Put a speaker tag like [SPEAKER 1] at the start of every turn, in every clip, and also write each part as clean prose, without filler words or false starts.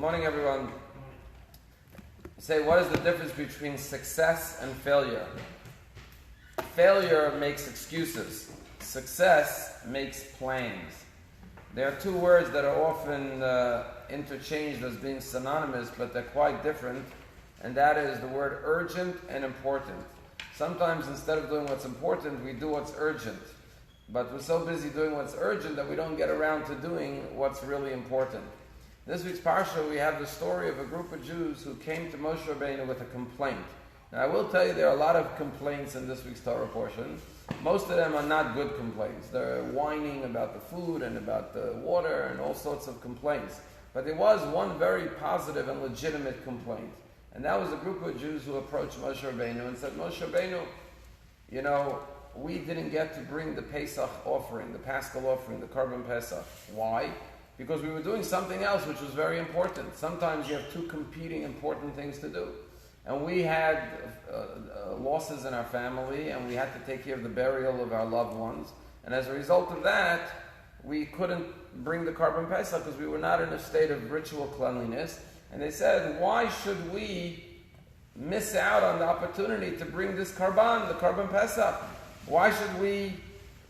[SPEAKER 1] Good morning, everyone. Say, what is the difference between success and failure? Failure makes excuses. Success makes plans. There are two words that are often interchanged as being synonymous, but they're quite different, and that is the word urgent and important. Sometimes instead of doing what's important, we do what's urgent. But we're so busy doing what's urgent that we don't get around to doing what's really important. This week's Parsha, we have the story of a group of Jews who came to Moshe Rabbeinu with a complaint. Now I will tell you there are a lot of complaints in this week's Torah portion. Most of them are not good complaints. They're whining about the food and about the water and all sorts of complaints. But there was one very positive and legitimate complaint. And that was a group of Jews who approached Moshe Rabbeinu and said, Moshe Rabbeinu, you know, we didn't get to bring the Pesach offering, the Paschal offering, the Korban Pesach. Why? Because we were doing something else which was very important. Sometimes you have two competing important things to do. And we had losses in our family, and we had to take care of the burial of our loved ones. And as a result of that, we couldn't bring the Korban Pesach because we were not in a state of ritual cleanliness. And they said, why should we miss out on the opportunity to bring this Korban, the Korban Pesach? Why should we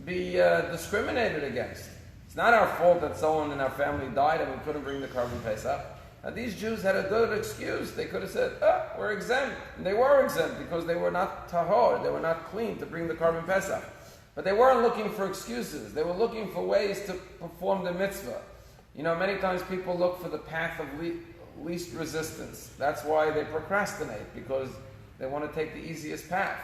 [SPEAKER 1] be discriminated against? It's not our fault that someone in our family died and we couldn't bring the Korban Pesach. Now these Jews had a good excuse. They could have said, we're exempt. And they were exempt because they were not tahor, they were not clean to bring the Korban Pesach. But they weren't looking for excuses. They were looking for ways to perform the mitzvah. You know, many times people look for the path of least resistance. That's why they procrastinate, because they want to take the easiest path.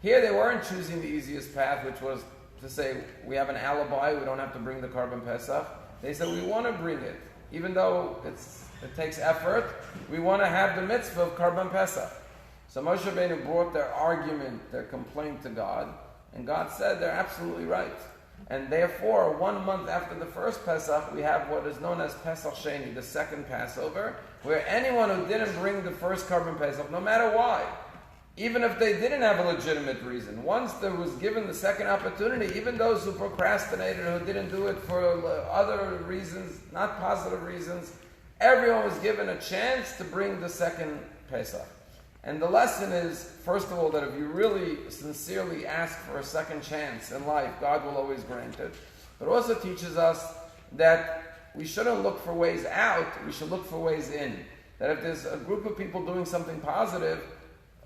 [SPEAKER 1] Here they weren't choosing the easiest path, which was to say, we have an alibi, we don't have to bring the Korban Pesach. They said, we want to bring it. Even though it takes effort, we want to have the mitzvah of Korban Pesach. So Moshe Rabbeinu brought their argument, their complaint to God, and God said they're absolutely right. And therefore, 1 month after the first Pesach, we have what is known as Pesach Sheni, the second Passover, where anyone who didn't bring the first Korban Pesach, no matter why, even if they didn't have a legitimate reason, once there was given the second opportunity, even those who procrastinated, who didn't do it for other reasons, not positive reasons, everyone was given a chance to bring the second Pesach. And the lesson is, first of all, that if you really sincerely ask for a second chance in life, God will always grant it. But it also teaches us that we shouldn't look for ways out, we should look for ways in. That if there's a group of people doing something positive,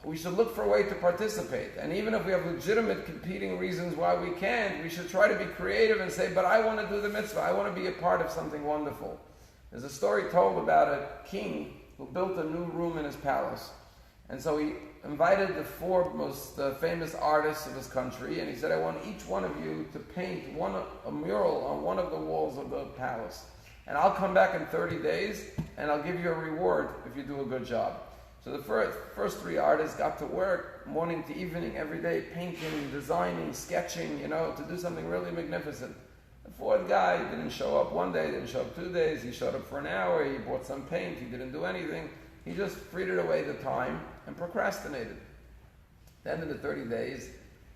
[SPEAKER 1] we should look for a way to participate. And even if we have legitimate competing reasons why we can't, we should try to be creative and say, but I want to do the mitzvah, I want to be a part of something wonderful. There's a story told about a king who built a new room in his palace. And so he invited the four most famous artists of his country, and he said, I want each one of you to paint a mural on one of the walls of the palace. And I'll come back in 30 days, and I'll give you a reward if you do a good job. So the first three artists got to work morning to evening every day, painting, designing, sketching, to do something really magnificent. The fourth guy didn't show up one day, didn't show up 2 days, he showed up for an hour, he bought some paint, he didn't do anything. He just frittered away the time and procrastinated. At the end of the 30 days,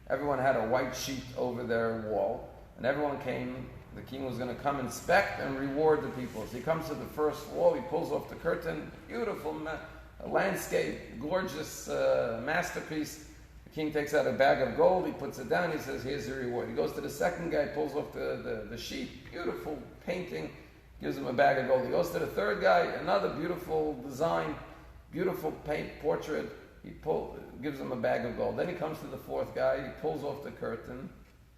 [SPEAKER 1] everyone had a white sheet over their wall, and everyone came. The king was going to come inspect and reward the people. So he comes to the first wall, he pulls off the curtain, beautiful landscape, gorgeous masterpiece. The king takes out a bag of gold, he puts it down, he says, here's the reward. He goes to the second guy, pulls off the sheet, beautiful painting, gives him a bag of gold. He goes to the third guy, another beautiful design, beautiful paint portrait, gives him a bag of gold. Then he comes to the fourth guy, he pulls off the curtain,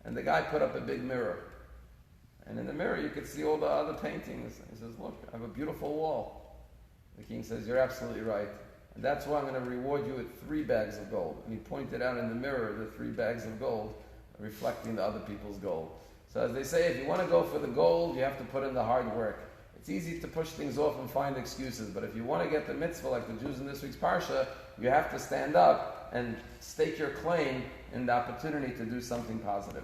[SPEAKER 1] and the guy put up a big mirror. And in the mirror you could see all the other paintings. He says, look, I have a beautiful wall. The king says, you're absolutely right. And that's why I'm going to reward you with 3 bags of gold. And he pointed out in the mirror the 3 bags of gold, reflecting the other people's gold. So as they say, if you want to go for the gold, you have to put in the hard work. It's easy to push things off and find excuses, but if you want to get the mitzvah like the Jews in this week's Parsha, you have to stand up and stake your claim in the opportunity to do something positive.